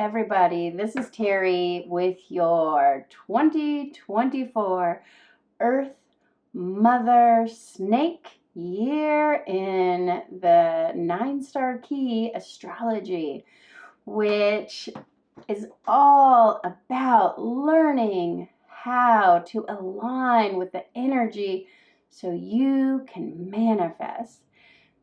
everybody. This is Terry with your 2024 Earth Mother Snake year in the 9-star key astrology, which is all about learning how to align with the energy so you can manifest.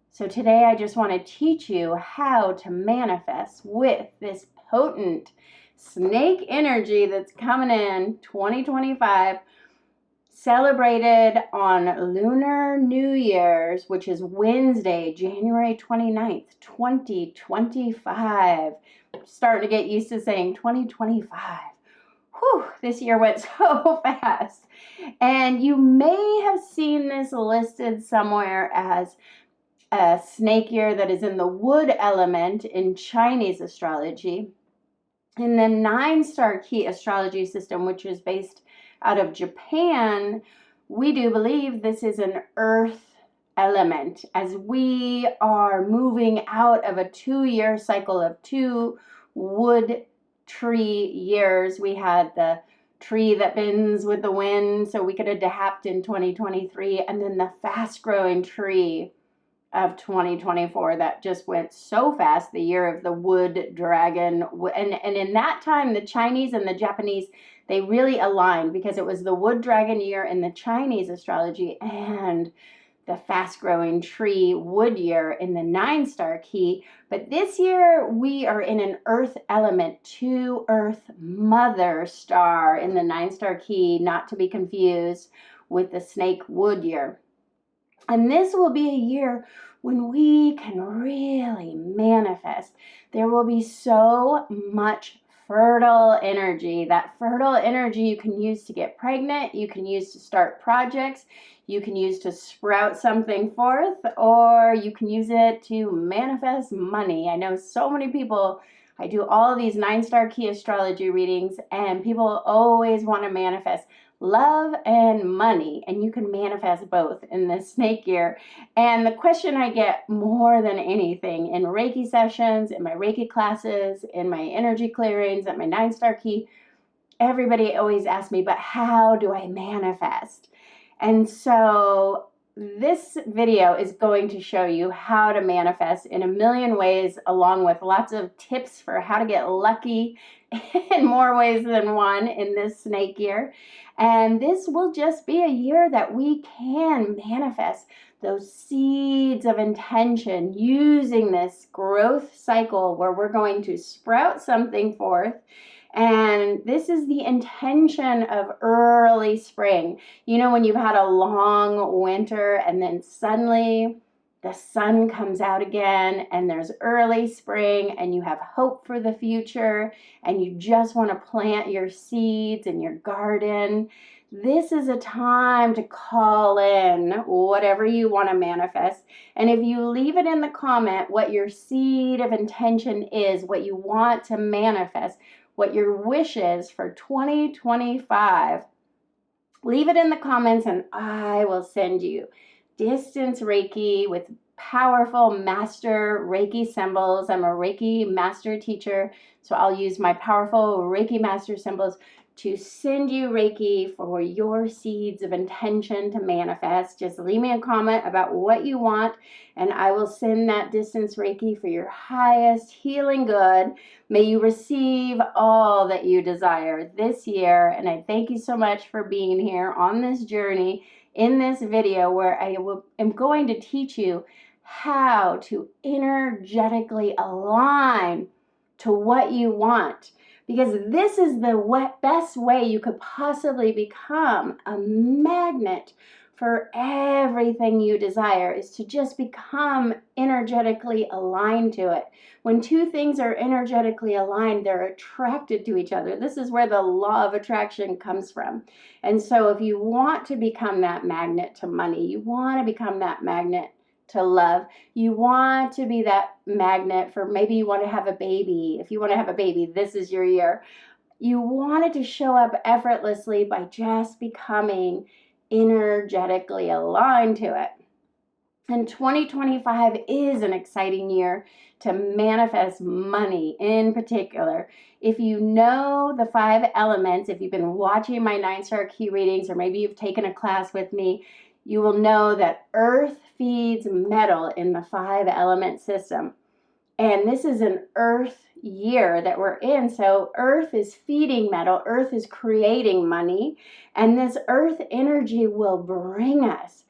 So today I just want to teach you how to manifest with this potent snake energy that's coming in 2025, celebrated on Lunar New Year's, which is Wednesday, January 29th, 2025. Starting to get used to saying 2025. Whew, this year went so fast. And you may have seen this listed somewhere as a snake year that is in the wood element in Chinese astrology. In the 9-star key astrology system, which is based out of Japan, we do believe this is an earth element, as we are moving out of a 2-year cycle of 2 wood tree years. We had the tree that bends with the wind, so we could adapt in 2023, and then the fast-growing tree of 2024 that just went so fast, the year of the wood dragon. And in that time, the Chinese and the Japanese, they really aligned, because it was the wood dragon year in the Chinese astrology and the fast-growing tree wood year in the 9-star key. But this year we are in an earth element, 2 earth mother star in the 9-star key, not to be confused with the snake wood year. And this will be a year when we can really manifest. There will be so much fertile energy. That fertile energy you can use to get pregnant, you can use to start projects, you can use to sprout something forth, or you can use it to manifest money. I know so many people, I do all of these 9-star key astrology readings, and people always want to manifest love and money, and you can manifest both in this snake year. And the question I get more than anything in Reiki sessions, in my Reiki classes, in my energy clearings, at my 9-star key, everybody always asks me, but how do I manifest? And so this video is going to show you how to manifest in a million ways, along with lots of tips for how to get lucky in more ways than one in this snake year. And this will just be a year that we can manifest those seeds of intention using this growth cycle where we're going to sprout something forth. And this is the intention of early spring. You know, when you've had a long winter and then suddenly the sun comes out again and there's early spring and you have hope for the future and you just want to plant your seeds in your garden. This is a time to call in whatever you want to manifest. And if you leave it in the comment what your seed of intention is, what you want to manifest, what your wish is for 2025, leave it in the comments and I will send you distance Reiki with powerful master Reiki symbols. I'm a Reiki Master Teacher, so I'll use my powerful Reiki Master symbols to send you Reiki for your seeds of intention to manifest. Just leave me a comment about what you want, and I will send that distance Reiki for your highest healing good. May you receive all that you desire this year, and I thank you so much for being here on this journey in this video where I am going to teach you how to energetically align to what you want. Because this is the best way you could possibly become a magnet for everything you desire, is to just become energetically aligned to it. When two things are energetically aligned, they're attracted to each other. This is where the law of attraction comes from. And so if you want to become that magnet to money, you want to become that magnet to love, you want to be that magnet for, maybe you want to have a baby. If you want to have a baby, this is your year. You want it to show up effortlessly by just becoming energetically aligned to it. And 2025 is an exciting year to manifest money in particular. If you know the 5 elements, if you've been watching my 9-star key readings, or maybe you've taken a class with me, you will know that earth feeds metal in the 5 element system. And this is an earth year that we're in. So earth is feeding metal, earth is creating money, and this earth energy will bring us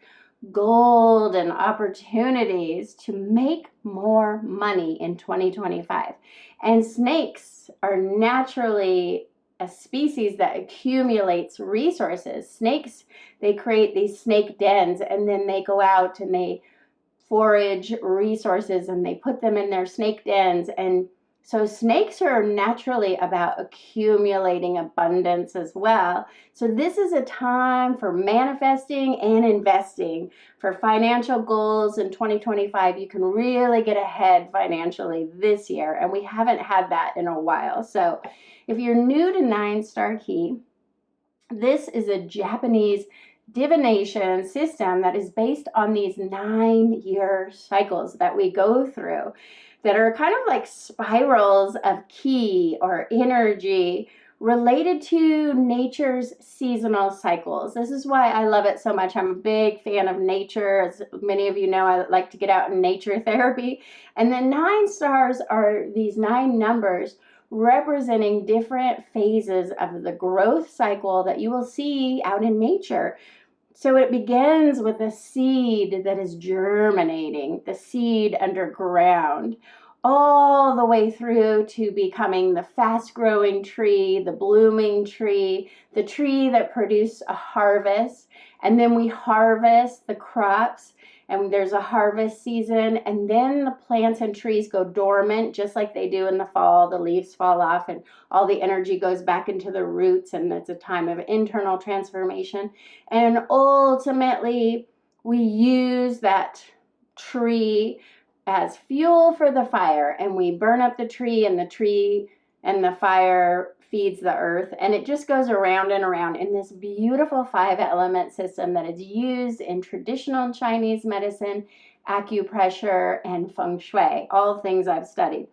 gold and opportunities to make more money in 2025. And snakes are naturally a species that accumulates resources. Snakes, they create these snake dens, and then they go out and they forage resources and they put them in their snake dens. And so snakes are naturally about accumulating abundance as well. So this is a time for manifesting and investing for financial goals in 2025. You can really get ahead financially this year, and we haven't had that in a while. So if you're new to 9-star key, this is a Japanese divination system that is based on these 9-year cycles that we go through, that are kind of like spirals of ki or energy related to nature's seasonal cycles. This is why I love it so much. I'm a big fan of nature. As many of you know, I like to get out in nature therapy. And the 9 stars are these 9 numbers representing different phases of the growth cycle that you will see out in nature. So it begins with a seed that is germinating, the seed underground, all the way through to becoming the fast-growing tree, the blooming tree, the tree that produces a harvest. And then we harvest the crops, and there's a harvest season, and then the plants and trees go dormant, just like they do in the fall. The leaves fall off and all the energy goes back into the roots, and it's a time of internal transformation. And ultimately, we use that tree as fuel for the fire, and we burn up the tree and the fire feeds the earth, and it just goes around and around in this beautiful 5 element system that is used in traditional Chinese medicine, acupressure, and feng shui, all things I've studied.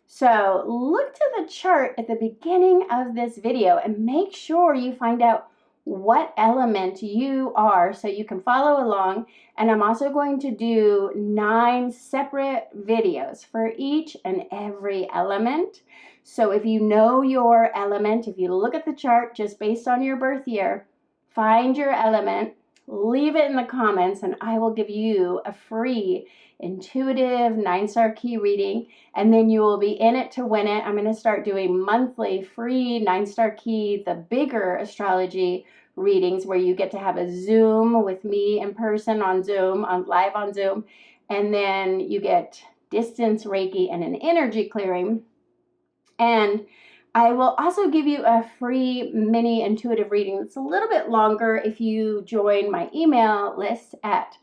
So look to the chart at the beginning of this video and make sure you find out what element you are so you can follow along. And I'm also going to do 9 separate videos for each and every element. So if you know your element, if you look at the chart just based on your birth year, find your element, leave it in the comments, and I will give you a free intuitive 9-star key reading, and then you will be in it to win it. I'm going to start doing monthly free 9-star key, the bigger astrology readings, where you get to have a Zoom with me in person on Zoom, live on Zoom, and then you get distance Reiki and an energy clearing. And I will also give you a free mini intuitive reading that's a little bit longer if you join my email list at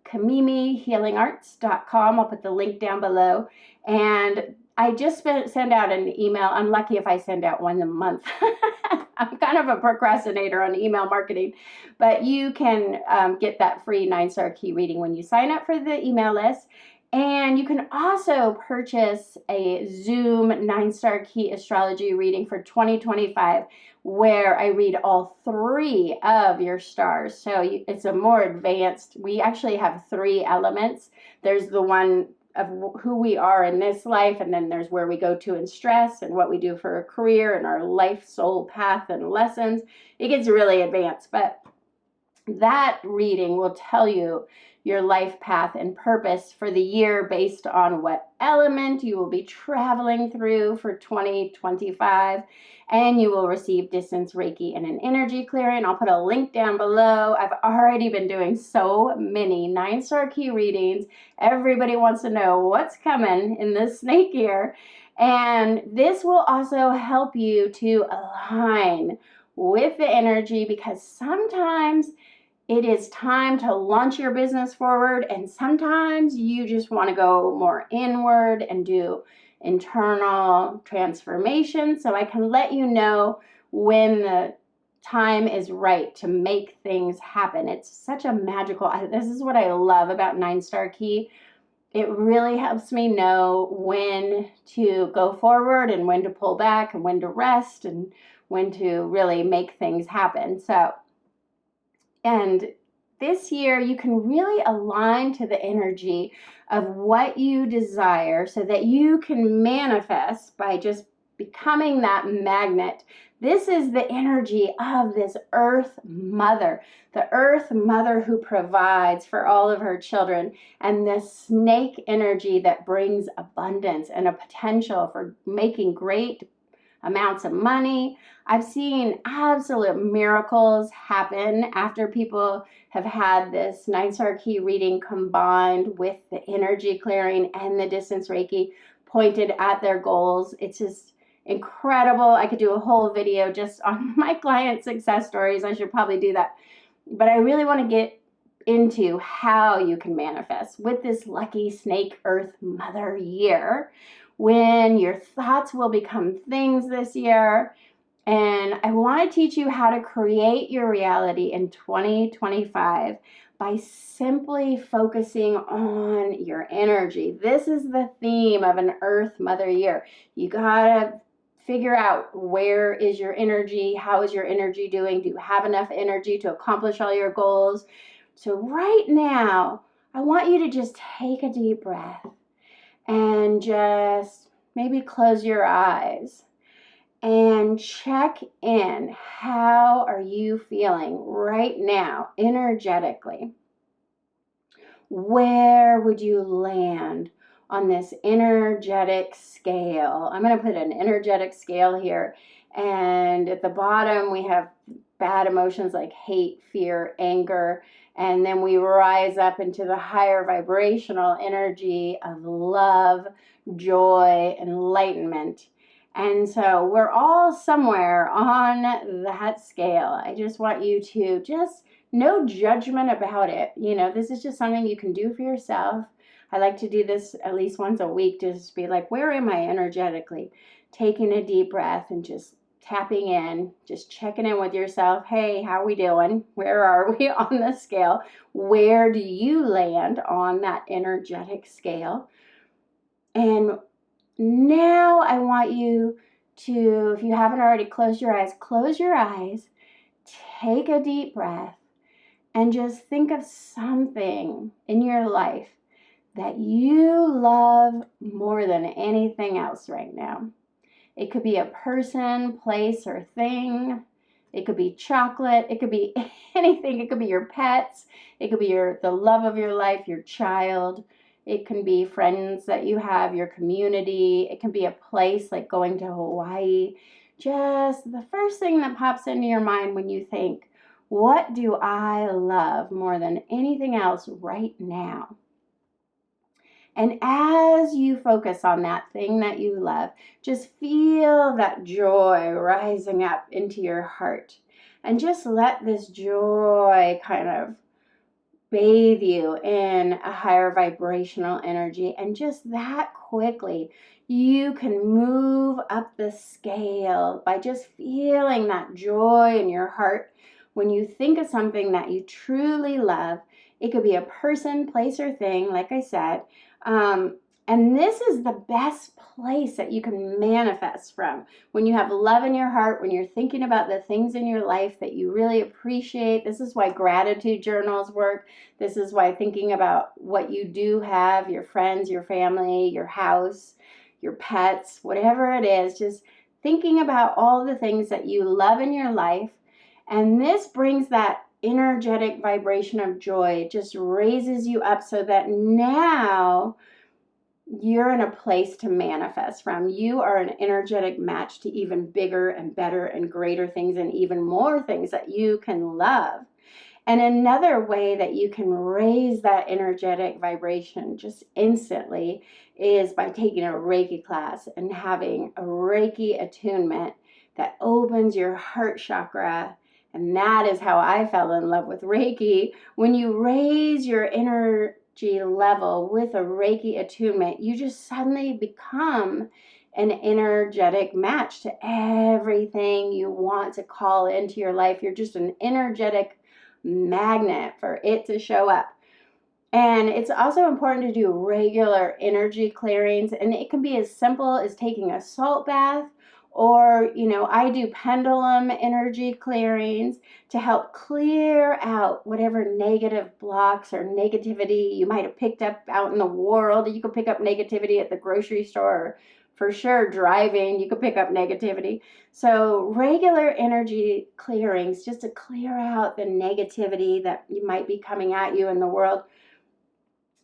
kamimihealingarts.com. I'll put the link down below. And I just send out an email. I'm lucky if I send out one a month. I'm kind of a procrastinator on email marketing, but you can get that free 9-star key reading when you sign up for the email list. And you can also purchase a Zoom 9-star key astrology reading for 2025, where I read all 3 of your stars. So it's a more advanced, we actually have 3 elements. There's the one of who we are in this life, and then there's where we go to in stress and what we do for a career and our life soul path and lessons. It gets really advanced, but that reading will tell you your life path and purpose for the year based on what element you will be traveling through for 2025. And you will receive distance Reiki and an energy clearing. I'll put a link down below. I've already been doing so many 9-star key readings. Everybody wants to know what's coming in this snake year. And this will also help you to align with the energy, because sometimes it is time to launch your business forward, and sometimes you just want to go more inward and do internal transformation. So I can let you know when the time is right to make things happen. It's such a magical, this is what I love about 9-star key. It really helps me know when to go forward and when to pull back and when to rest and when to really make things happen. So, and this year you can really align to the energy of what you desire so that you can manifest by just becoming that magnet. This is the energy of this Earth Mother, the Earth Mother who provides for all of her children, and the snake energy that brings abundance and a potential for making great amounts of money. I've seen absolute miracles happen after people have had this 9-star key reading combined with the energy clearing and the distance Reiki pointed at their goals. It's just incredible. I could do a whole video just on my client success stories. I should probably do that. But I really want to get into how you can manifest with this lucky snake Earth Mother year, when your thoughts will become things this year. And I want to teach you how to create your reality in 2025 by simply focusing on your energy. This is the theme of an Earth Mother year. You gotta figure out, where is your energy? How is your energy doing? Do you have enough energy to accomplish all your goals? So right now, I want you to just take a deep breath and just maybe close your eyes and check in. How are you feeling right now, energetically? Where would you land on this energetic scale? I'm going to put an energetic scale here. And at the bottom, we have bad emotions like hate, fear, anger. And then we rise up into the higher vibrational energy of love, joy, enlightenment. And so we're all somewhere on that scale. I just want you to just, no judgment about it. You know, this is just something you can do for yourself. I like to do this at least once a week, to just be like, where am I energetically? Taking a deep breath and just tapping in, just checking in with yourself. Hey, how are we doing? Where are we on the scale? Where do you land on that energetic scale? And now I want you to, if you haven't already, close your eyes, take a deep breath, and just think of something in your life that you love more than anything else right now. It could be a person, place, or thing. It could be chocolate. It could be anything. It could be your pets. It could be the love of your life, your child. It can be friends that you have, your community. It can be a place like going to Hawaii. Just the first thing that pops into your mind when you think, what do I love more than anything else right now? And as you focus on that thing that you love, just feel that joy rising up into your heart. And just let this joy kind of bathe you in a higher vibrational energy. And just that quickly, you can move up the scale by just feeling that joy in your heart. When you think of something that you truly love, it could be a person, place, or thing, like I said. And this is the best place that you can manifest from. When you have love in your heart, when you're thinking about the things in your life that you really appreciate. This is why gratitude journals work. This is why thinking about what you do have, your friends, your family, your house, your pets, whatever it is, just thinking about all the things that you love in your life. And this brings that energetic vibration of joy. It just raises you up so that now you're in a place to manifest from. You are an energetic match to even bigger and better and greater things, and even more things that you can love. And another way that you can raise that energetic vibration just instantly is by taking a Reiki class and having a Reiki attunement that opens your heart chakra. And that is how I fell in love with Reiki. When you raise your energy level with a Reiki attunement, you just suddenly become an energetic match to everything you want to call into your life. You're just an energetic magnet for it to show up. And it's also important to do regular energy clearings, and it can be as simple as taking a salt bath, or, I do pendulum energy clearings to help clear out whatever negative blocks or negativity you might have picked up out in the world. You could pick up negativity at the grocery store, for sure driving, you could pick up negativity. So regular energy clearings just to clear out the negativity that you might be coming at you in the world.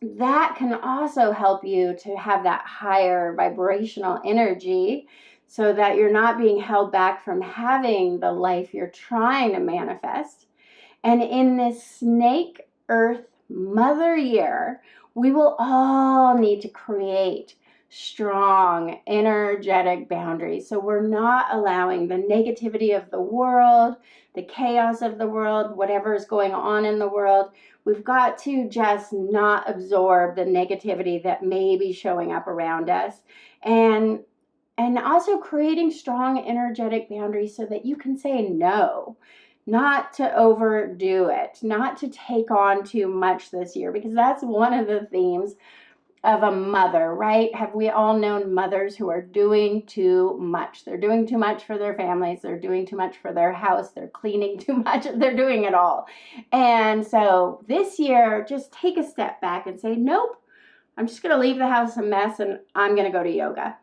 That can also help you to have that higher vibrational energy so that you're not being held back from having the life you're trying to manifest. And in this Snake Earth Mother Year, we will all need to create strong energetic boundaries. So we're not allowing the negativity of the world, the chaos of the world, whatever is going on in the world. We've got to just not absorb the negativity that may be showing up around us. And also creating strong energetic boundaries so that you can say no, not to overdo it, not to take on too much this year, because that's one of the themes of a mother, right? Have we all known mothers who are doing too much? They're doing too much for their families. They're doing too much for their house. They're cleaning too much. They're doing it all. And so this year, just take a step back and say, nope, I'm just going to leave the house a mess and I'm going to go to yoga.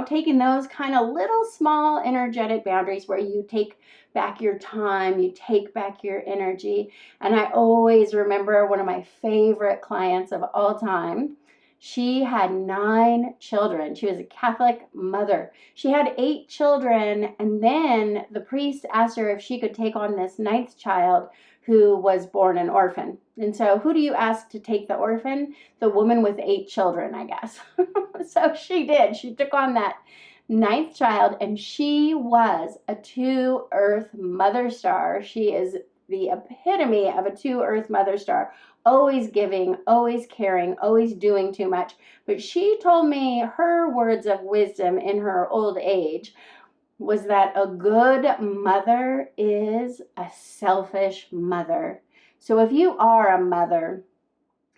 Taking those kind of little small energetic boundaries where you take back your time, you take back your energy. And I always remember one of my favorite clients of all time. She had 9 children. She was a Catholic mother. She had 8 children, and then the priest asked her if she could take on this 9th child who was born an orphan. And so who do you ask to take the orphan? The woman with 8 children, I guess. So she did. She took on that 9th child, and she was a 2 Earth mother star. She is the epitome of a 2 Earth mother star. Always giving, always caring, always doing too much. But she told me her words of wisdom in her old age was that a good mother is a selfish mother. So if you are a mother,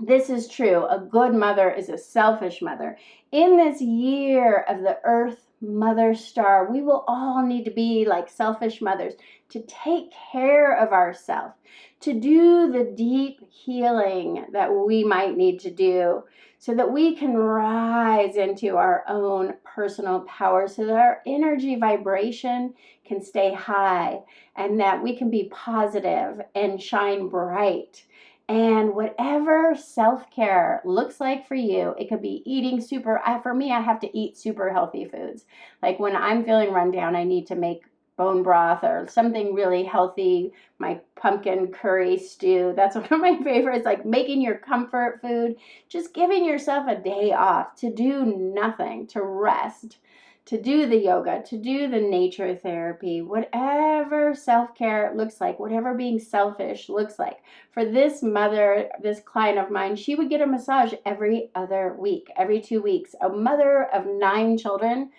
this is true. A good mother is a selfish mother. In this year of the Earth Mother Star, we will all need to be like selfish mothers, to take care of ourselves, to do the deep healing that we might need to do so that we can rise into our own personal power, so that our energy vibration can stay high and that we can be positive and shine bright. And whatever self-care looks like for you, it could be eating for me, I have to eat super healthy foods. Like when I'm feeling run down, I need to make bone broth or something really healthy, my pumpkin curry stew. That's one of my favorites, like making your comfort food, just giving yourself a day off to do nothing, to rest, to do the yoga, to do the nature therapy, whatever self-care looks like, whatever being selfish looks like. For this mother, this client of mine, she would get a massage every other week, every 2 weeks. A mother of 9 children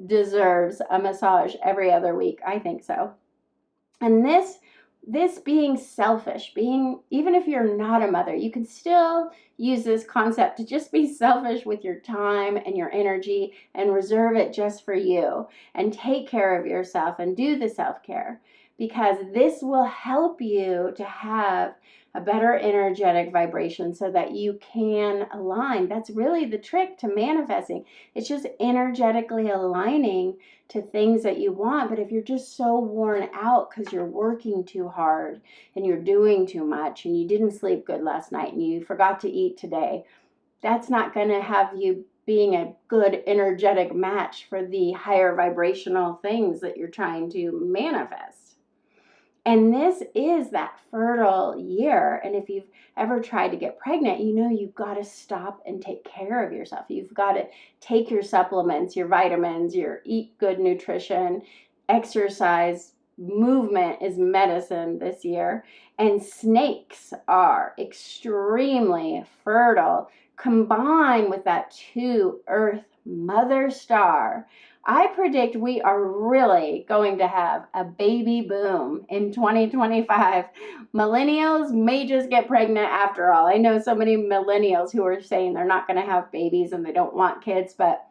deserves a massage every other week. I think so. And this being selfish, even if you're not a mother, you can still use this concept to just be selfish with your time and your energy and reserve it just for you and take care of yourself and do the self-care, because this will help you to have a better energetic vibration so that you can align. That's really the trick to manifesting. It's just energetically aligning to things that you want. But if you're just so worn out because you're working too hard and you're doing too much and you didn't sleep good last night and you forgot to eat today, that's not going to have you being a good energetic match for the higher vibrational things that you're trying to manifest. And this is that fertile year. And if you've ever tried to get pregnant, you've got to stop and take care of yourself. You've got to take your supplements, your vitamins, eat good nutrition, exercise. Movement is medicine this year. And snakes are extremely fertile combined with that 2 Earth Mother Star, I predict we are really going to have a baby boom in 2025. Millennials may just get pregnant after all. I know so many millennials who are saying they're not going to have babies and they don't want kids, but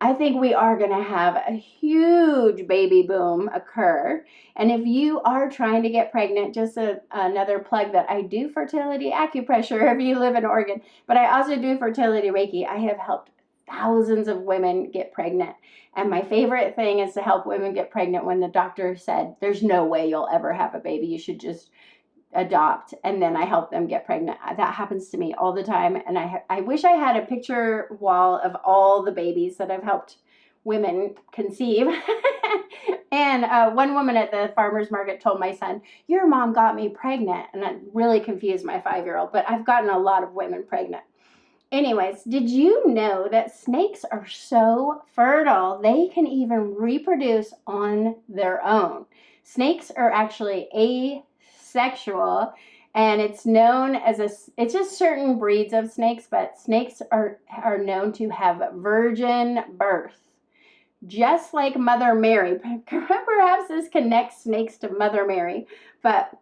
I think we are going to have a huge baby boom occur. And if you are trying to get pregnant, just another plug that I do fertility acupressure if you live in Oregon, but I also do fertility Reiki. I have helped thousands of women get pregnant. And my favorite thing is to help women get pregnant when the doctor said, there's no way you'll ever have a baby. You should just adopt. And then I help them get pregnant. That happens to me all the time. And I wish I had a picture wall of all the babies that I've helped women conceive. And one woman at the farmer's market told my son, your mom got me pregnant. And that really confused my 5-year-old, but I've gotten a lot of women pregnant. Anyways, did you know that snakes are so fertile, they can even reproduce on their own? Snakes are actually asexual, and it's known as it's just certain breeds of snakes, but snakes are known to have virgin birth. Just like Mother Mary. Perhaps this connects snakes to Mother Mary, but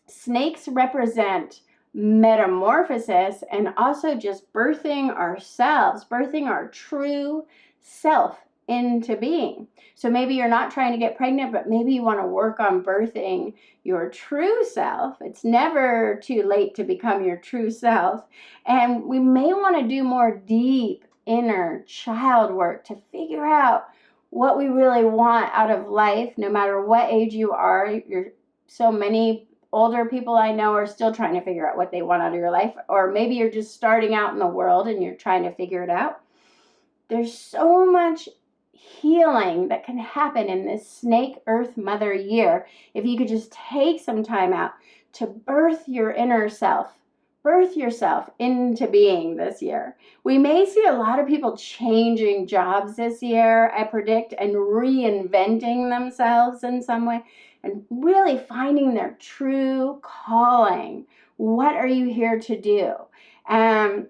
snakes represent metamorphosis and also just birthing ourselves, birthing our true self into being. So maybe you're not trying to get pregnant, but maybe you want to work on birthing your true self. It's never too late to become your true self. And we may want to do more deep inner child work to figure out what we really want out of life, no matter what age you are. So many older people I know are still trying to figure out what they want out of your life, or maybe you're just starting out in the world and you're trying to figure it out. There's so much healing that can happen in this Snake Earth Mother year if you could just take some time out to birth your inner self, birth yourself into being this year. We may see a lot of people changing jobs this year, I predict, and reinventing themselves in some way, and really finding their true calling. What are you here to do? And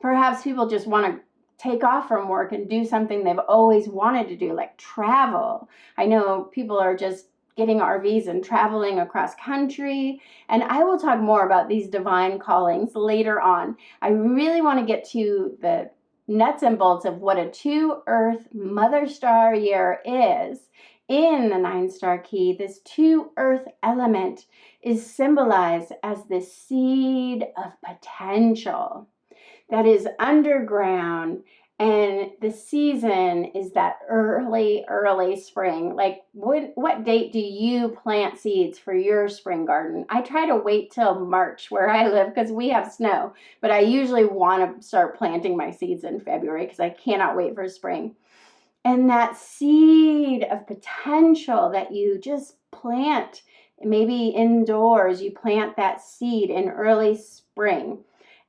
perhaps people just want to take off from work and do something they've always wanted to do, like travel. I know people are just getting RVs and traveling across country. And I will talk more about these divine callings later on. I really want to get to the nuts and bolts of what a 2 Earth Mother Star year is. In the 9-star key, this 2 Earth element is symbolized as the seed of potential that is underground, and the season is that early spring. Like what date do you plant seeds for your spring garden? I try to wait till March where I live because we have snow, but I usually want to start planting my seeds in February because I cannot wait for spring. And that seed of potential that you just plant, maybe indoors, you plant that seed in early spring,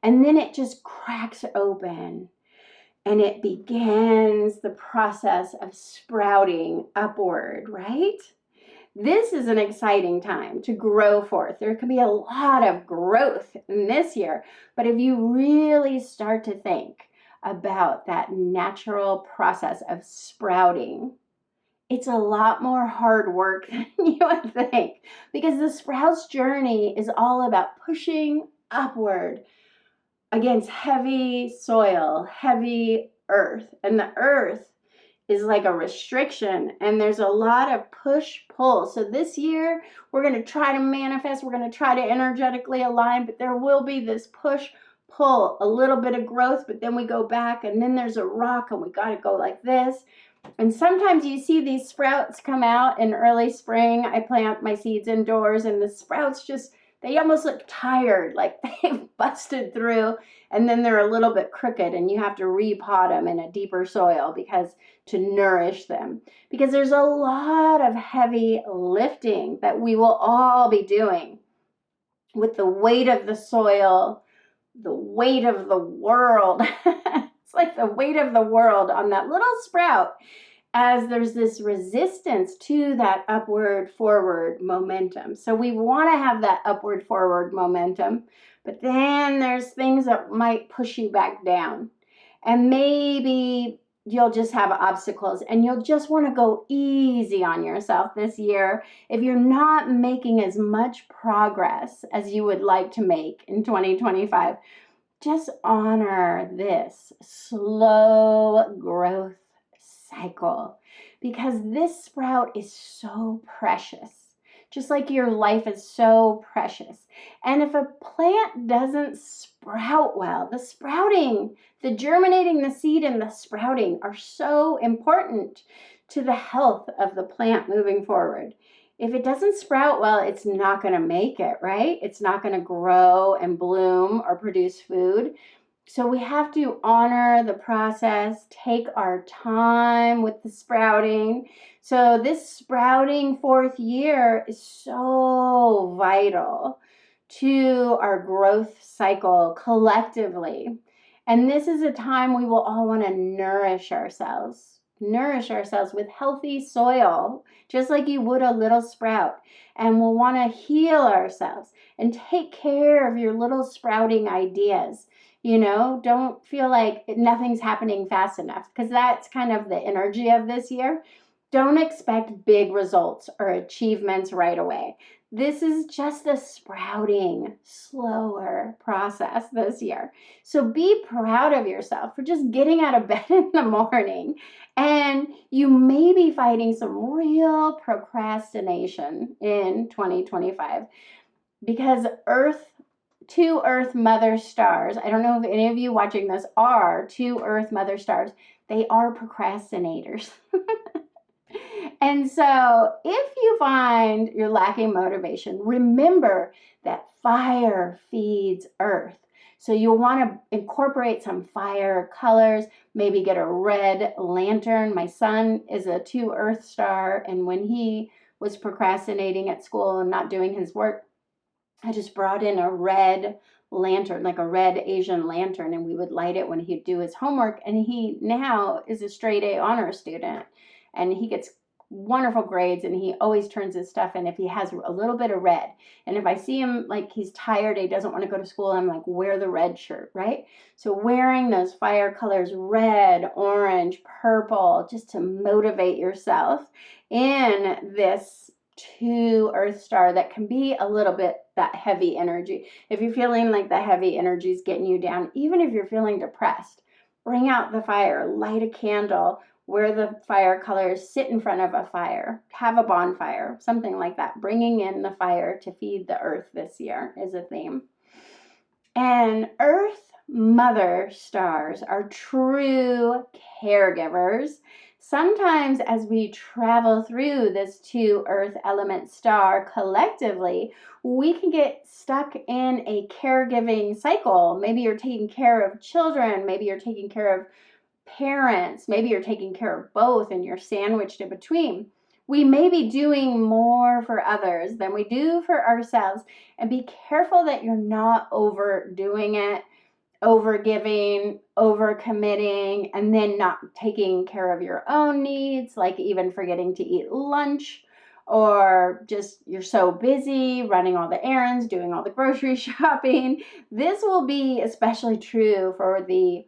and then it just cracks open and it begins the process of sprouting upward, right? This is an exciting time to grow forth. There can be a lot of growth in this year, but if you really start to think about that natural process of sprouting, it's a lot more hard work than you would think, because the sprout's journey is all about pushing upward against heavy soil, heavy earth. And the earth is like a restriction, and there's a lot of push-pull. So this year, we're going to try to manifest, we're going to try to energetically align, but there will be this push-pull, a little bit of growth, but then we go back, and then there's a rock, and we got to go like this. And sometimes you see these sprouts come out in early spring. I plant my seeds indoors, and the sprouts just, they almost look tired, like they've busted through, and then they're a little bit crooked, and you have to repot them in a deeper soil to nourish them. Because there's a lot of heavy lifting that we will all be doing with the weight of the soil, the weight of the world. It's like the weight of the world on that little sprout, as there's this resistance to that upward forward momentum. So we want to have that upward forward momentum, But then there's things that might push you back down. And maybe you'll just have obstacles and you'll just want to go easy on yourself this year if you're not making as much progress as you would like to make in 2025. Just honor this slow growth cycle because this sprout is so precious. Just like your life is so precious. And if a plant doesn't sprout well, the sprouting, the germinating, the seed, and the sprouting are so important to the health of the plant moving forward. If it doesn't sprout well, it's not going to make it, right? It's not going to grow and bloom or produce food. So we have to honor the process, take our time with the sprouting. So this sprouting fourth year is so vital to our growth cycle collectively. And this is a time we will all want to nourish ourselves with healthy soil, just like you would a little sprout. And we'll want to heal ourselves and take care of your little sprouting ideas. You know, don't feel like nothing's happening fast enough, because that's kind of the energy of this year. Don't expect big results or achievements right away. This is just a sprouting, slower process this year. So be proud of yourself for just getting out of bed in the morning. And you may be fighting some real procrastination in 2025 because two Earth Mother stars, I don't know if any of you watching this are two Earth Mother stars, they are procrastinators. And so if you find you're lacking motivation, remember that fire feeds Earth. So you'll want to incorporate some fire colors, maybe get a red lantern. My son is a 2 Earth star, and when he was procrastinating at school and not doing his work, I just brought in a red lantern, like a red Asian lantern, and we would light it when he'd do his homework. And he now is a straight A honor student, and he gets wonderful grades, and he always turns his stuff in if he has a little bit of red. And if I see him like he's tired, he doesn't want to go to school, I'm like, wear the red shirt, right? So wearing those fire colors, red, orange, purple, just to motivate yourself in this 2 Earth star that can be a little bit that heavy energy. If you're feeling like the heavy energy is getting you down, even if you're feeling depressed, bring out the fire, light a candle, wear the fire colors, sit in front of a fire, have a bonfire, something like that. Bringing in the fire to feed the Earth this year is a theme. And Earth Mother stars are true caregivers. Sometimes as we travel through this 2 Earth element star collectively, we can get stuck in a caregiving cycle. Maybe you're taking care of children, maybe you're taking care of parents, maybe you're taking care of both and you're sandwiched in between. We may be doing more for others than we do for ourselves, and be careful that you're not overdoing it, overgiving, overcommitting, and then not taking care of your own needs, like even forgetting to eat lunch, or just you're so busy running all the errands, doing all the grocery shopping. This will be especially true for the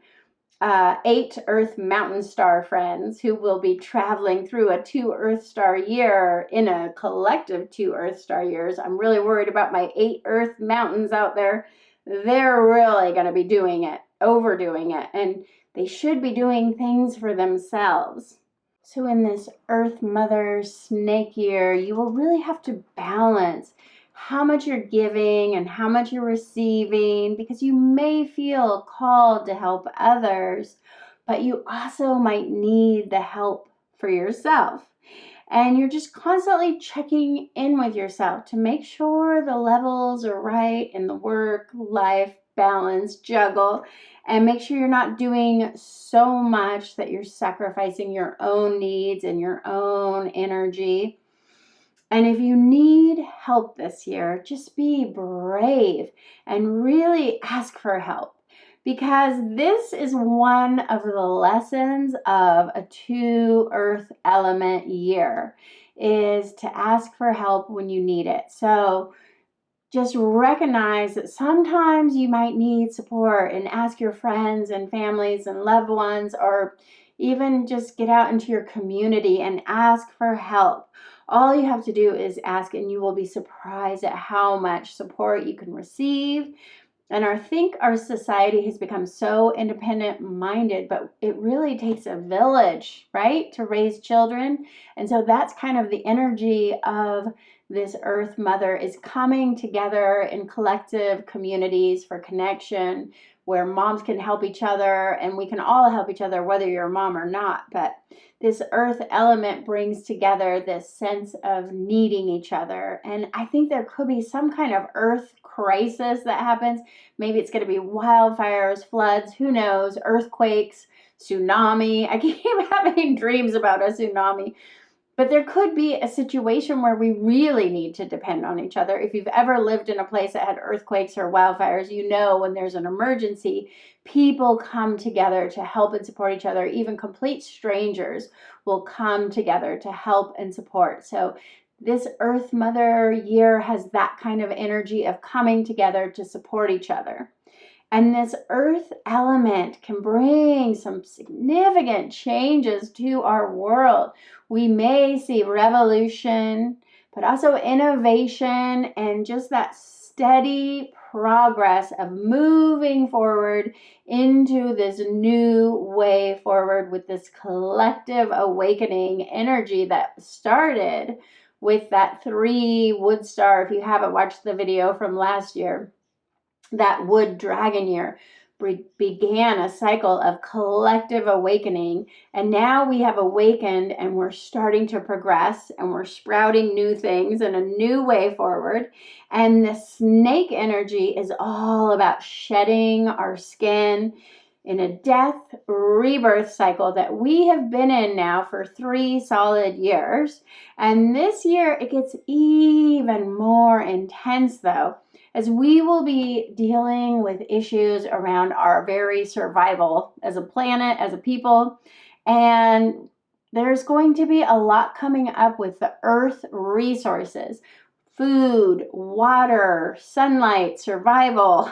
8 Earth Mountain Star friends who will be traveling through a 2 Earth Star year in a collective 2 Earth Star years. I'm really worried about my 8 Earth Mountains out there. They're really going to be doing it, overdoing it, and they should be doing things for themselves. So in this Earth Mother Snake year, you will really have to balance how much you're giving and how much you're receiving, because you may feel called to help others, but you also might need the help for yourself. And you're just constantly checking in with yourself to make sure the levels are right in the work-life balance juggle, and make sure you're not doing so much that you're sacrificing your own needs and your own energy. And if you need help this year, just be brave and really ask for help, because this is one of the lessons of a 2 Earth element year, is to ask for help when you need it. So just recognize that sometimes you might need support, and ask your friends and families and loved ones, or even just get out into your community and ask for help. All you have to do is ask, and you will be surprised at how much support you can receive. And I think our society has become so independent minded, but it really takes a village, right, to raise children. And so that's kind of the energy of this Earth Mother, is coming together in collective communities for connection, where moms can help each other, and we can all help each other, whether you're a mom or not. But this earth element brings together this sense of needing each other. And I think there could be some kind of earth crisis that happens. Maybe it's going to be wildfires, floods, who knows, earthquakes, tsunami. I keep having dreams about a tsunami. But there could be a situation where we really need to depend on each other. If you've ever lived in a place that had earthquakes or wildfires, you know when there's an emergency, people come together to help and support each other. Even complete strangers will come together to help and support. So this Earth Mother year has that kind of energy of coming together to support each other. And this earth element can bring some significant changes to our world. We may see revolution, but also innovation, and just that steady progress of moving forward into this new way forward, with this collective awakening energy that started with that 3 wood star. If you haven't watched the video from last year, that wood dragon year began a cycle of collective awakening. And now we have awakened, and we're starting to progress, and we're sprouting new things in a new way forward. And the snake energy is all about shedding our skin in a death rebirth cycle that we have been in now for 3 solid years. And this year it gets even more intense, though, as we will be dealing with issues around our very survival as a planet, as a people. And there's going to be a lot coming up with the earth resources: food, water, sunlight, survival.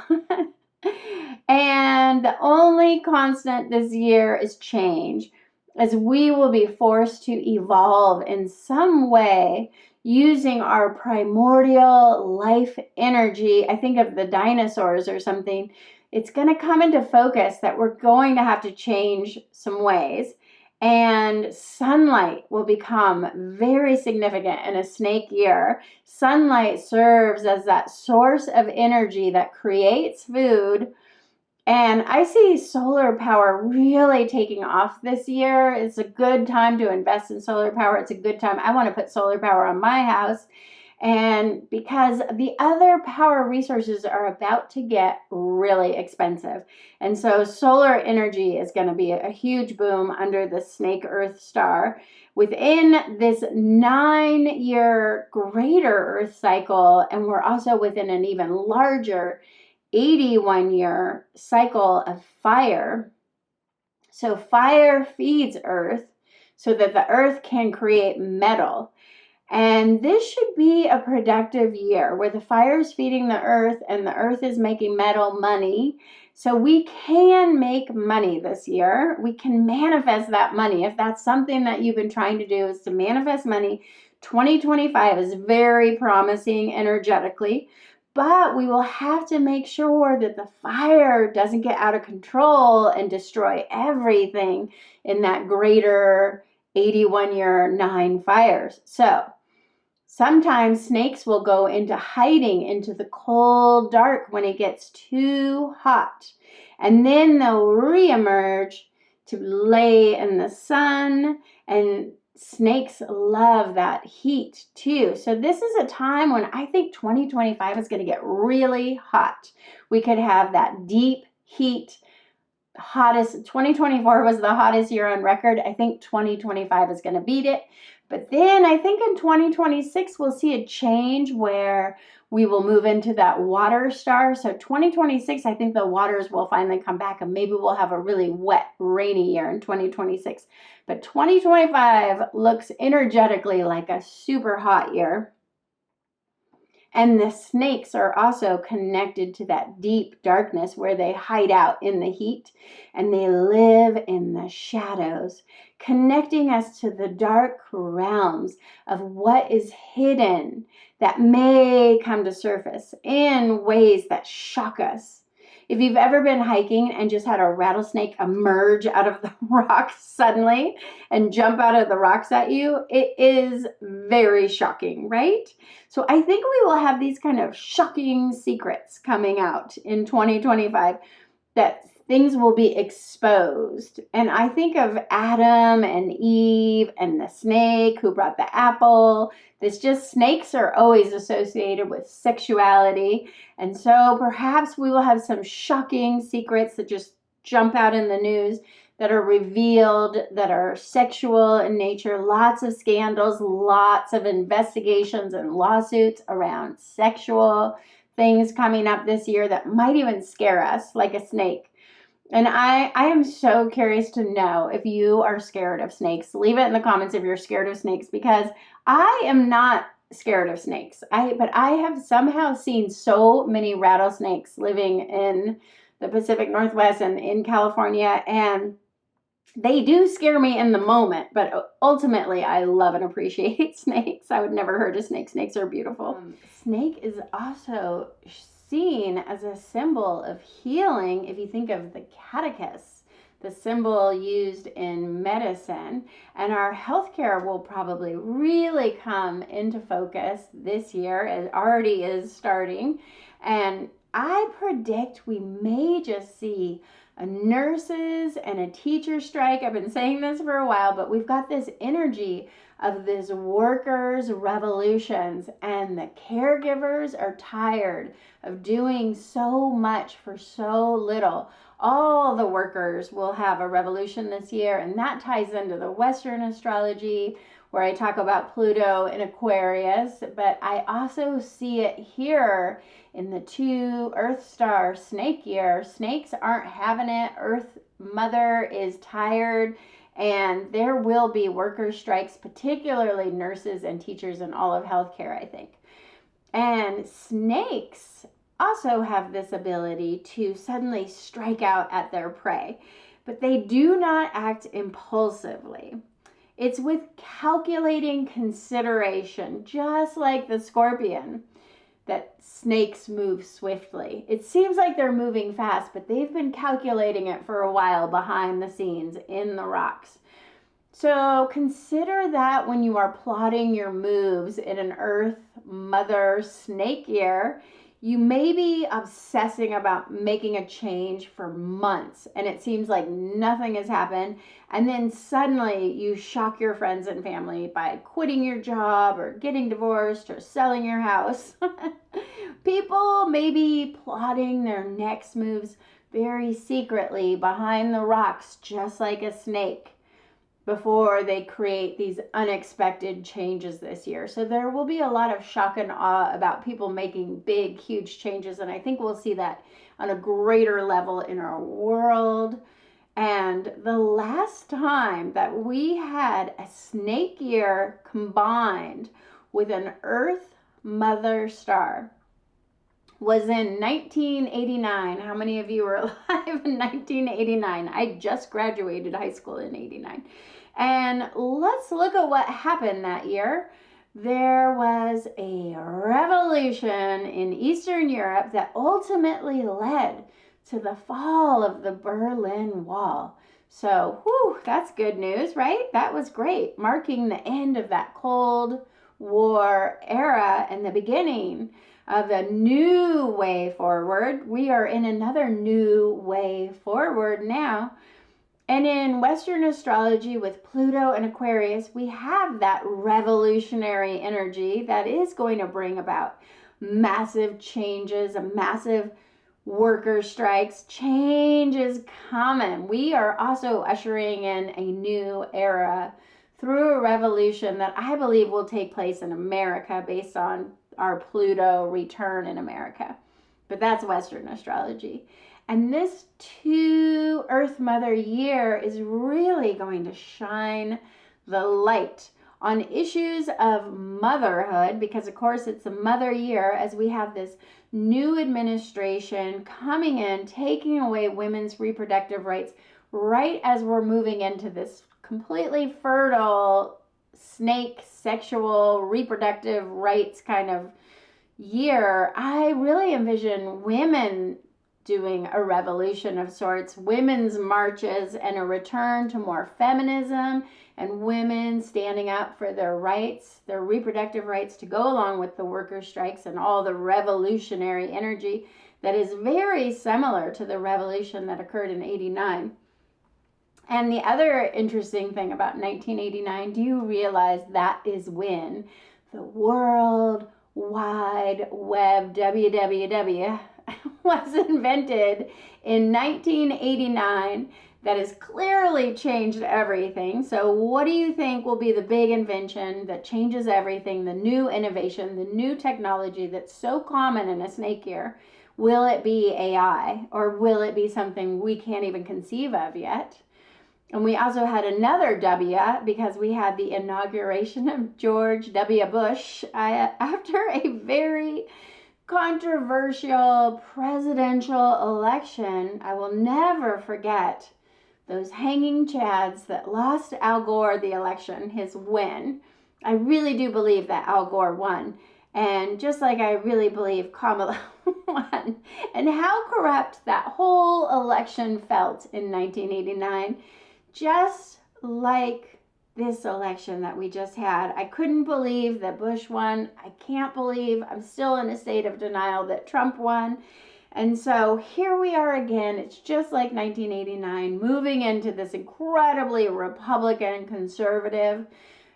And the only constant this year is change, as we will be forced to evolve in some way using our primordial life energy. I think of the dinosaurs or something. It's going to come into focus that we're going to have to change some ways. And sunlight will become very significant in a snake year. Sunlight serves as that source of energy that creates food. And I see solar power really taking off this year. It's a good time to invest in solar power. It's a good time. I want to put solar power on my house. And because the other power resources are about to get really expensive. And so solar energy is going to be a huge boom under the Snake Earth star. Within this 9-year greater Earth cycle, and we're also within an even larger 81-year cycle of fire. So fire feeds Earth so that the Earth can create metal. And this should be a productive year where the fire is feeding the Earth and the Earth is making metal money. So we can make money this year. We can manifest that money. If that's something that you've been trying to do, is to manifest money, 2025 is very promising energetically. But we will have to make sure that the fire doesn't get out of control and destroy everything in that greater 81-year 9 fires. So sometimes snakes will go into hiding into the cold dark when it gets too hot. And then they'll reemerge to lay in the sun, and snakes love that heat too. So this is a time when I think 2025 is going to get really hot. We could have that deep heat. Hottest 2024 was the hottest year on record. I think 2025 is going to beat it. But then I think in 2026 we'll see a change where we will move into that water star. So 2026, I think the waters will finally come back, and maybe we'll have a really wet, rainy year in 2026. But 2025 looks energetically like a super hot year. And the snakes are also connected to that deep darkness where they hide out in the heat and they live in the shadows, connecting us to the dark realms of what is hidden that may come to surface in ways that shock us. If you've ever been hiking and just had a rattlesnake emerge out of the rocks suddenly and jump out of the rocks at you, it is very shocking, right? So I think we will have these kind of shocking secrets coming out in 2025 that things will be exposed. And I think of Adam and Eve and the snake who brought the apple. Snakes are always associated with sexuality. And so perhaps we will have some shocking secrets that just jump out in the news that are revealed, that are sexual in nature. Lots of scandals, lots of investigations and lawsuits around sexual things coming up this year that might even scare us, like a snake. And I am so curious to know if you are scared of snakes. Leave it in the comments if you're scared of snakes, because I am not scared of snakes. But I have somehow seen so many rattlesnakes living in the Pacific Northwest and in California, and they do scare me in the moment, but ultimately I love and appreciate snakes. I would never hurt a snake. Snakes are beautiful. Snake is also seen as a symbol of healing. If you think of the caduceus, the symbol used in medicine, and our healthcare will probably really come into focus this year. It already is starting, and I predict we may just see a nurses and a teacher strike. I've been saying this for a while, but we've got this energy of this workers' revolutions, and the caregivers are tired of doing so much for so little. All the workers will have a revolution this year, and that ties into the Western astrology where I talk about Pluto in Aquarius, but I also see it here in the 2 Earth Star Snake year. Snakes aren't having it. Earth Mother is tired, and there will be worker strikes, particularly nurses and teachers and all of healthcare, I think. And snakes also have this ability to suddenly strike out at their prey, but they do not act impulsively. It's with calculating consideration, just like the scorpion, that snakes move swiftly. It seems like they're moving fast, but they've been calculating it for a while behind the scenes in the rocks. So consider that when you are plotting your moves in an Earth Mother Snake year. You may be obsessing about making a change for months, and it seems like nothing has happened, and then suddenly you shock your friends and family by quitting your job or getting divorced or selling your house. People may be plotting their next moves very secretly behind the rocks, just like a snake, before they create these unexpected changes this year. So there will be a lot of shock and awe about people making big, huge changes. And I think we'll see that on a greater level in our world. And the last time that we had a snake year combined with an Earth Mother star was in 1989. How many of you were alive in 1989? I just graduated high school in 89. And let's look at what happened that year. There was a revolution in Eastern Europe that ultimately led to the fall of the Berlin Wall. So, that's good news, right? That was great, marking the end of that Cold War era and the beginning of a new way forward. We are in another new way forward now. And in Western astrology with Pluto and Aquarius, we have that revolutionary energy that is going to bring about massive changes, massive worker strikes. Change is coming. We are also ushering in a new era through a revolution that I believe will take place in America based on our Pluto return in America. But that's Western astrology. And this 2 Earth Mother year is really going to shine the light on issues of motherhood, because of course it's a mother year, as we have this new administration coming in, taking away women's reproductive rights right as we're moving into this completely fertile snake sexual reproductive rights kind of year. I really envision women doing a revolution of sorts, women's marches, and a return to more feminism, and women standing up for their rights, their reproductive rights, to go along with the worker strikes and all the revolutionary energy that is very similar to the revolution that occurred in '89. And the other interesting thing about 1989, do you realize that is when the World Wide Web, WWW, was invented in 1989? That has clearly changed everything. So what do you think will be the big invention that changes everything, the new innovation, the new technology that's so common in a snake year? Will it be AI, or will it be something we can't even conceive of yet? And we also had another W, because we had the inauguration of George W. Bush after a very controversial presidential election. I will never forget those hanging chads that lost Al Gore the election, his win. I really do believe that Al Gore won. And just like I really believe Kamala won. And how corrupt that whole election felt in 1989. Just like this election that we just had. I couldn't believe that Bush won. I can't believe, I'm still in a state of denial that Trump won. And so here we are again. It's just like 1989, moving into this incredibly Republican conservative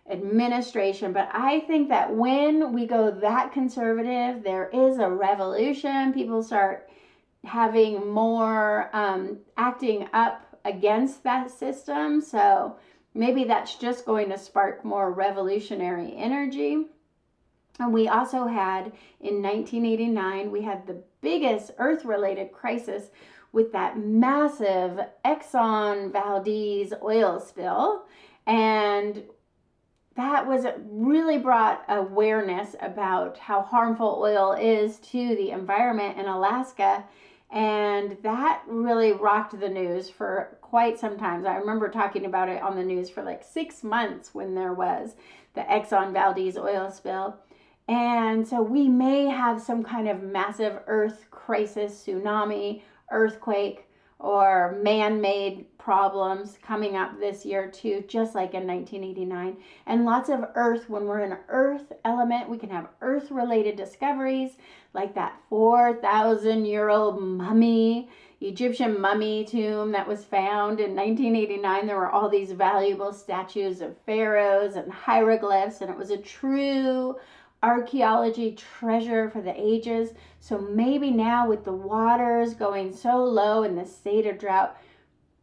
administration. But I think that when we go that conservative, there is a revolution. People start having more acting up against that system. So maybe that's just going to spark more revolutionary energy. And we also had, in 1989, we had the biggest Earth-related crisis with that massive Exxon Valdez oil spill. And that really brought awareness about how harmful oil is to the environment in Alaska. And that really rocked the news for quite some time. I remember talking about it on the news for like 6 months when there was the Exxon Valdez oil spill. And so we may have some kind of massive earth crisis, tsunami, earthquake, or man-made problems coming up this year too, just like in 1989. And lots of earth. When we're in an earth element, we can have earth-related discoveries, like that 4,000-year-old mummy, Egyptian mummy tomb that was found in 1989. There were all these valuable statues of pharaohs and hieroglyphs, and it was a true archaeology treasure for the ages. So maybe now, with the waters going so low in the state of drought,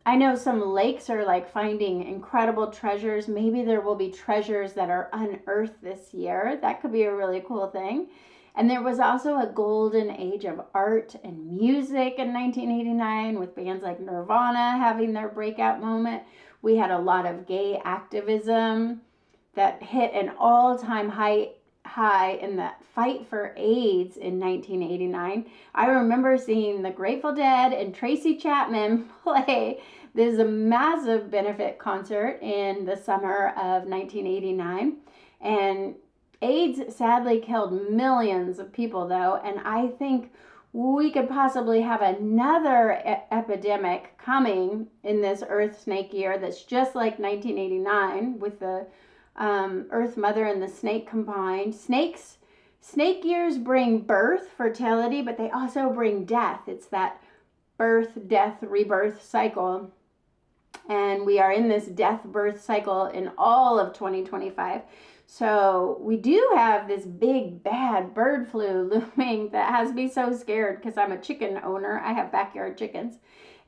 I know some lakes are like finding incredible treasures. Maybe there will be treasures that are unearthed this year. That could be a really cool thing. And there was also a golden age of art and music in 1989, with bands like Nirvana having their breakout moment. We had a lot of gay activism that hit an all-time high in the fight for AIDS in 1989. I remember seeing the Grateful Dead and Tracy Chapman play this massive benefit concert in the summer of 1989. And AIDS sadly killed millions of people, though, and I think we could possibly have another epidemic coming in this Earth Snake year that's just like 1989, with the Earth Mother and the snake combined. Snake years bring birth, fertility, but they also bring death. It's that birth, death, rebirth cycle. And we are in this death, birth cycle in all of 2025. So we do have this big bad bird flu looming that has me so scared, because I'm a chicken owner. I have backyard chickens.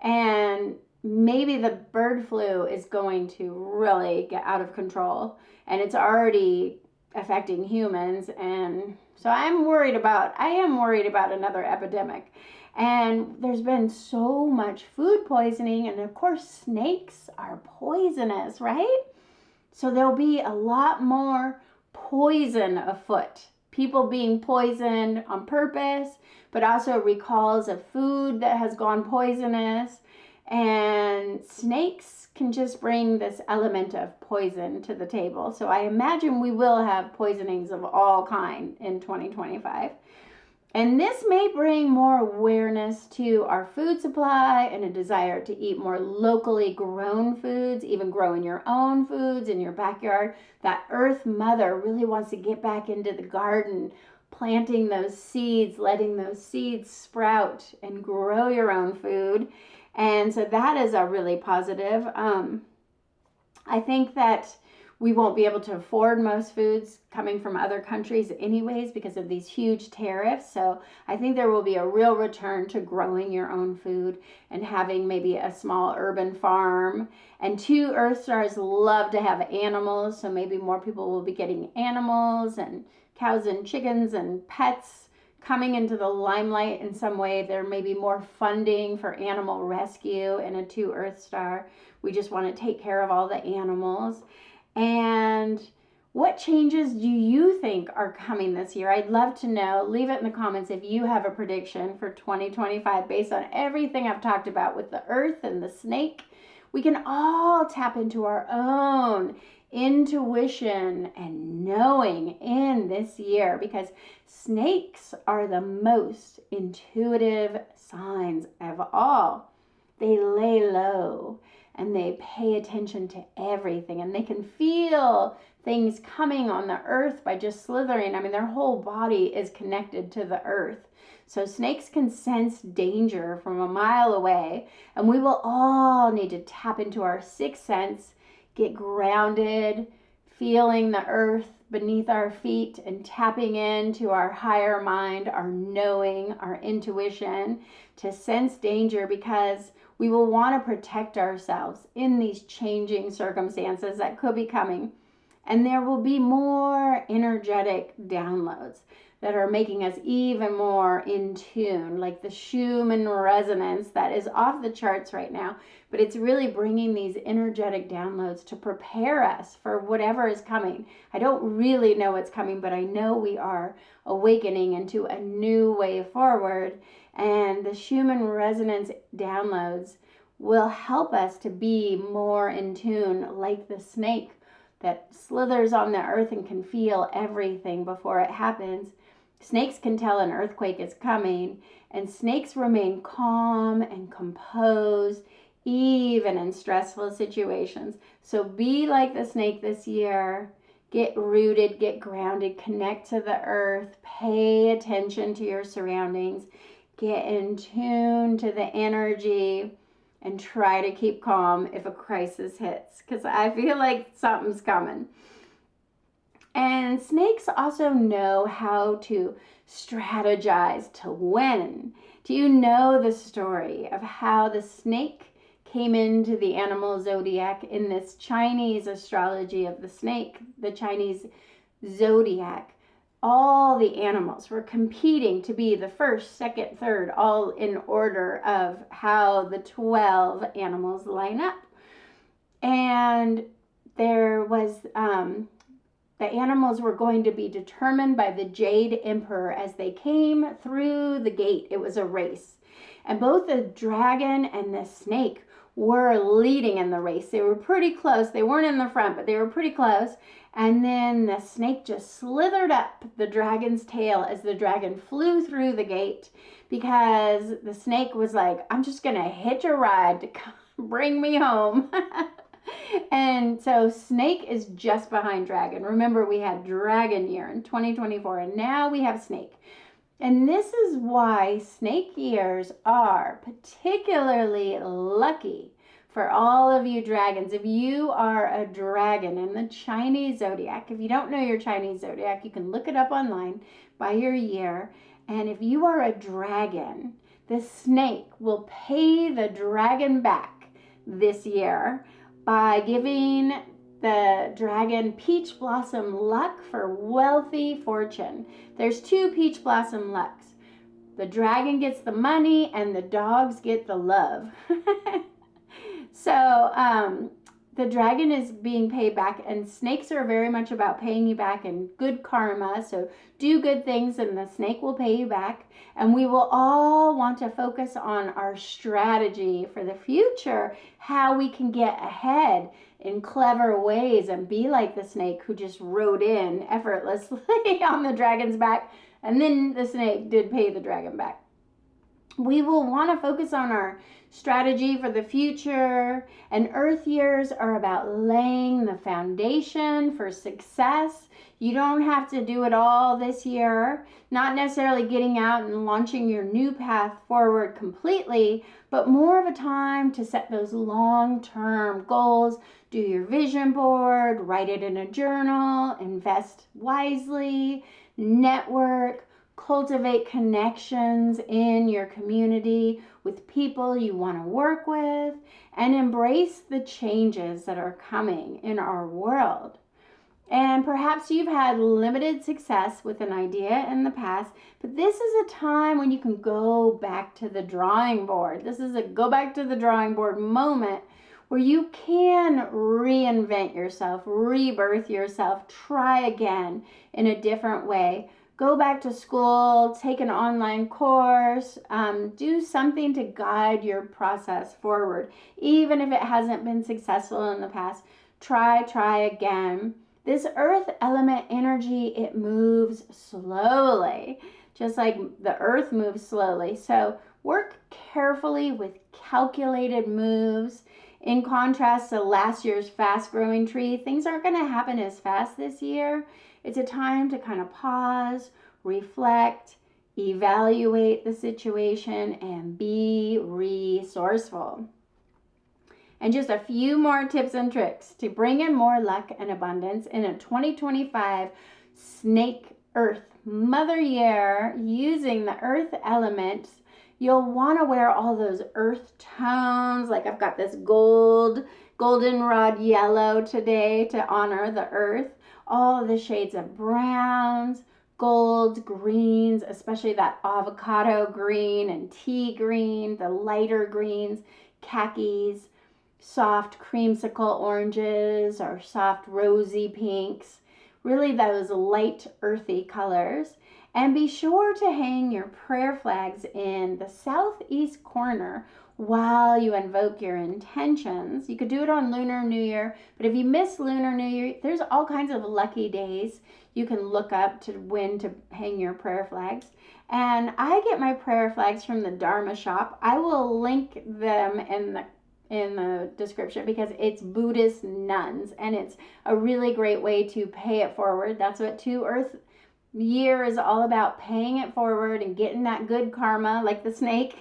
And maybe the bird flu is going to really get out of control. And it's already affecting humans. And so I am worried about another epidemic. And there's been so much food poisoning. And of course, snakes are poisonous, right? So there'll be a lot more poison afoot. People being poisoned on purpose, but also recalls of food that has gone poisonous. And snakes can just bring this element of poison to the table. So I imagine we will have poisonings of all kind in 2025. And this may bring more awareness to our food supply and a desire to eat more locally grown foods, even growing your own foods in your backyard. That Earth Mother really wants to get back into the garden, planting those seeds, letting those seeds sprout and grow your own food. And so that is a really positive. I think that we won't be able to afford most foods coming from other countries anyways because of these huge tariffs. So I think there will be a real return to growing your own food and having maybe a small urban farm. And 2 Earth stars love to have animals, so maybe more people will be getting animals and cows and chickens and pets coming into the limelight in some way. There may be more funding for animal rescue in a 2 Earth star. We just want to take care of all the animals. And what changes do you think are coming this year? I'd love to know. Leave it in the comments if you have a prediction for 2025 based on everything I've talked about with the Earth and the snake. We can all tap into our own intuition and knowing in this year because snakes are the most intuitive signs of all. They lay low and they pay attention to everything, and they can feel things coming on the earth by just slithering. I mean, their whole body is connected to the earth. So snakes can sense danger from a mile away, and we will all need to tap into our 6th sense, get grounded, feeling the earth beneath our feet and tapping into our higher mind, our knowing, our intuition to sense danger, because we will want to protect ourselves in these changing circumstances that could be coming. And there will be more energetic downloads that are making us even more in tune, like the Schumann resonance that is off the charts right now. But it's really bringing these energetic downloads to prepare us for whatever is coming. I don't really know what's coming, but I know we are awakening into a new way forward. And the Schumann resonance downloads will help us to be more in tune, like the snake that slithers on the earth and can feel everything before it happens. Snakes can tell an earthquake is coming, and snakes remain calm and composed even in stressful situations. So be like the snake this year. Get rooted, get grounded, connect to the earth, pay attention to your surroundings, get in tune to the energy, and try to keep calm if a crisis hits, because I feel like something's coming. And snakes also know how to strategize to win. Do you know the story of how the snake came into the animal zodiac in this Chinese astrology of the snake, the Chinese zodiac? All the animals were competing to be the first, second, third, all in order of how the 12 animals line up. And there was, the animals were going to be determined by the Jade Emperor as they came through the gate. It was a race. And both the dragon and the snake were leading in the race. They were pretty close. They weren't in the front, but they were pretty close. And then the snake just slithered up the dragon's tail as the dragon flew through the gate, because the snake was like, I'm just going to hitch a ride to bring me home. And so snake is just behind dragon. Remember, we had dragon year in 2024, and now we have snake. And this is why snake years are particularly lucky for all of you dragons. If you are a dragon in the Chinese zodiac, if you don't know your Chinese zodiac, you can look it up online by your year. And if you are a dragon, the snake will pay the dragon back this year by giving the dragon peach blossom luck for wealthy fortune. There's 2 peach blossom lucks. The dragon gets the money and the dogs get the love. So the dragon is being paid back, and snakes are very much about paying you back and good karma. So do good things and the snake will pay you back. And we will all want to focus on our strategy for the future, how we can get ahead in clever ways and be like the snake who just rode in effortlessly on the dragon's back, and then the snake did pay the dragon back. We will want to focus on our strategy for the future, and Earth years are about laying the foundation for success. You don't have to do it all this year, not necessarily getting out and launching your new path forward completely, but more of a time to set those long-term goals. Do your vision board, write it in a journal, invest wisely, network, cultivate connections in your community with people you want to work with, and embrace the changes that are coming in our world. And perhaps you've had limited success with an idea in the past, but this is a time when you can go back to the drawing board. This is a go back to the drawing board moment where you can reinvent yourself, rebirth yourself, try again in a different way. Go back to school, take an online course, do something to guide your process forward. Even if it hasn't been successful in the past, try again. This earth element energy, it moves slowly, just like the earth moves slowly. So work carefully with calculated moves. In contrast to last year's fast-growing tree, things aren't going to happen as fast this year. It's a time to kind of pause, reflect, evaluate the situation, and be resourceful. And just a few more tips and tricks to bring in more luck and abundance in a 2025 Snake Earth Mother Year using the earth elements. You'll want to wear all those earth tones. Like I've got this goldenrod yellow today to honor the earth. All the shades of browns, golds, greens, especially that avocado green and tea green, the lighter greens, khakis, soft creamsicle oranges or soft rosy pinks. Really those light earthy colors. And be sure to hang your prayer flags in the southeast corner while you invoke your intentions. You could do it on Lunar New Year, but if you miss Lunar New Year, there's all kinds of lucky days you can look up to when to hang your prayer flags. And I get my prayer flags from the Dharma shop. I will link them in the description because it's Buddhist nuns, and it's a really great way to pay it forward. That's what 2 Earth Year is all about, paying it forward and getting that good karma like the snake.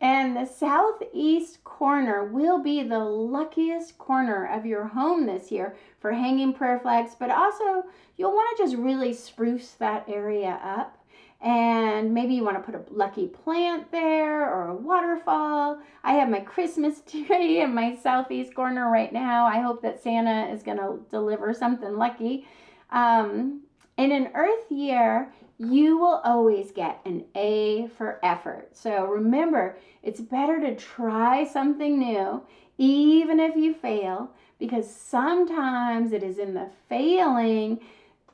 And the southeast corner will be the luckiest corner of your home this year for hanging prayer flags, but also you'll want to just really spruce that area up. And maybe you want to put a lucky plant there or a waterfall. I have my Christmas tree in my southeast corner right now. I hope that Santa is going to deliver something lucky. In an Earth Year, you will always get an A for effort. So remember, it's better to try something new, even if you fail, because sometimes it is in the failing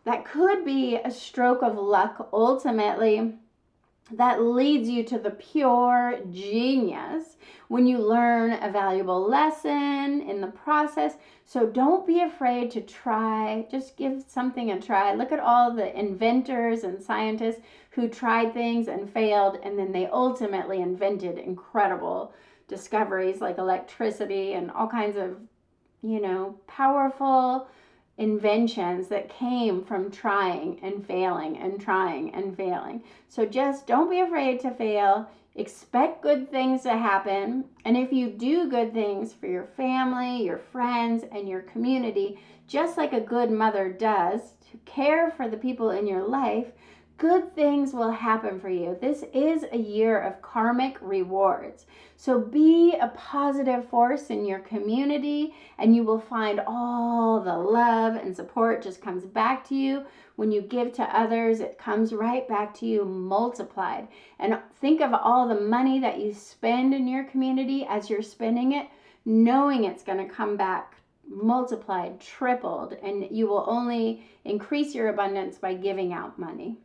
that could be a stroke of luck ultimately that leads you to the pure genius when you learn a valuable lesson in the process. So don't be afraid to try. Just give something a try. Look at all the inventors and scientists who tried things and failed, and then they ultimately invented incredible discoveries like electricity and all kinds of, powerful inventions that came from trying and failing and trying and failing. So just don't be afraid to fail. Expect good things to happen. And if you do good things for your family, your friends, and your community, just like a good mother does, to care for the people in your life, good things will happen for you. This is a year of karmic rewards. So be a positive force in your community, and you will find all the love and support just comes back to you. When you give to others, it comes right back to you multiplied. And think of all the money that you spend in your community. As you're spending it, knowing it's going to come back multiplied, tripled, and you will only increase your abundance by giving out money.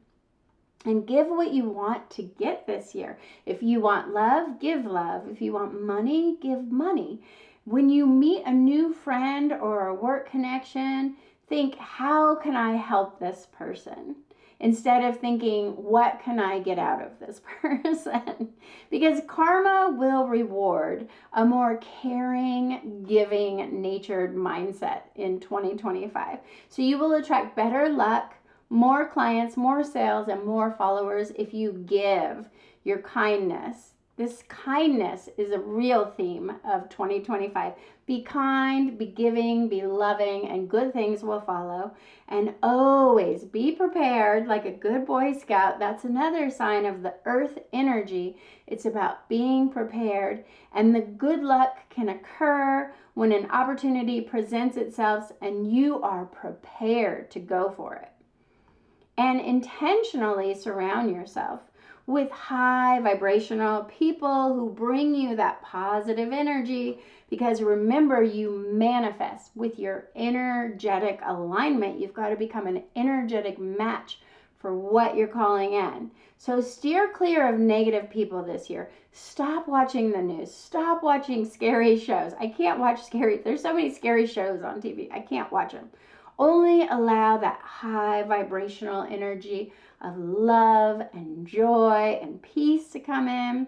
And give what you want to get this year. If you want love, give love. If you want money, give money. When you meet a new friend or a work connection, think, how can I help this person? Instead of thinking, what can I get out of this person? Because karma will reward a more caring, giving, natured mindset in 2025. So you will attract better luck, more clients, more sales, and more followers if you give your kindness. This kindness is a real theme of 2025. Be kind, be giving, be loving, and good things will follow. And always be prepared like a good Boy Scout. That's another sign of the earth energy. It's about being prepared. And the good luck can occur when an opportunity presents itself and you are prepared to go for it. And intentionally surround yourself with high vibrational people who bring you that positive energy, because remember, you manifest with your energetic alignment. You've got to become an energetic match for what you're calling in. So steer clear of negative people this year. Stop watching the news. Stop watching scary shows. I can't watch there's so many scary shows on TV. I can't watch them. Only allow that high vibrational energy of love and joy and peace to come in,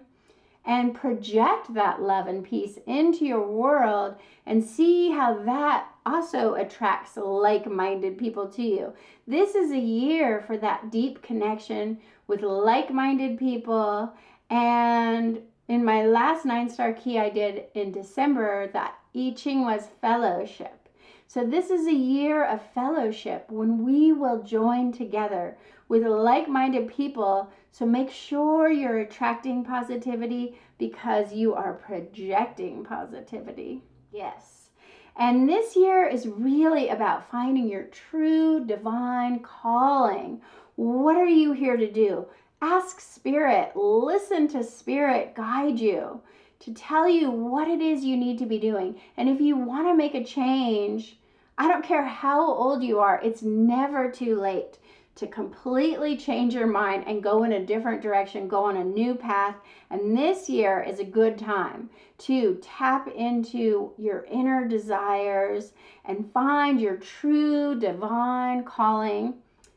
and project that love and peace into your world and see how that also attracts like-minded people to you. This is a year for that deep connection with like-minded people. And in my last 9-star key I did in December, that I Ching was fellowship. So this is a year of fellowship when we will join together with like-minded people. So make sure you're attracting positivity because you are projecting positivity. Yes. And this year is really about finding your true divine calling. What are you here to do? Ask Spirit, listen to Spirit guide you to tell you what it is you need to be doing. And if you want to make a change, I don't care how old you are, it's never too late to completely change your mind and go in a different direction, go on a new path. And this year is a good time to tap into your inner desires and find your true divine calling,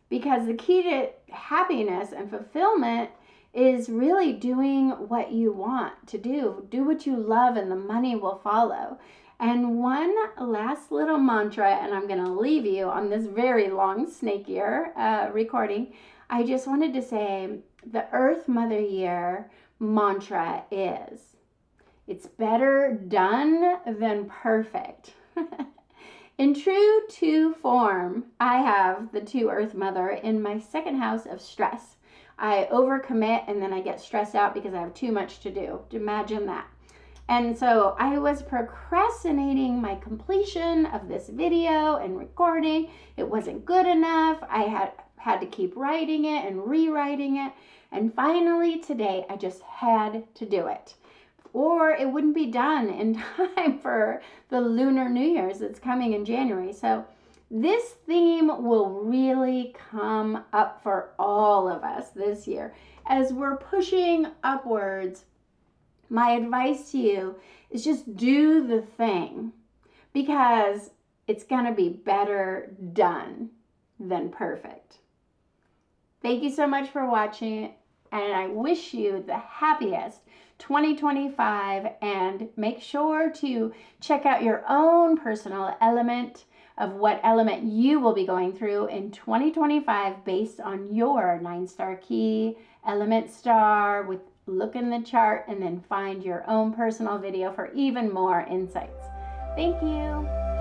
because the key to happiness and fulfillment is really doing what you want to do. Do what you love and the money will follow. And one last little mantra, and I'm going to leave you on this very long snake year recording. I just wanted to say the Earth Mother Year mantra is, it's better done than perfect. In true 2 form, I have the 2 Earth Mother in my second house of stress. I overcommit and then I get stressed out because I have too much to do. Imagine that. And so I was procrastinating my completion of this video and recording. It wasn't good enough. I had to keep writing it and rewriting it. And finally today, I just had to do it, or it wouldn't be done in time for the Lunar New Year's that's coming in January. So this theme will really come up for all of us this year as we're pushing upwards. My advice to you is just do the thing, because it's going to be better done than perfect. Thank you so much for watching, and I wish you the happiest 2025, and make sure to check out your own personal element of what element you will be going through in 2025 based on your 9-star key, element star. Look in the chart and then find your own personal video for even more insights. Thank you.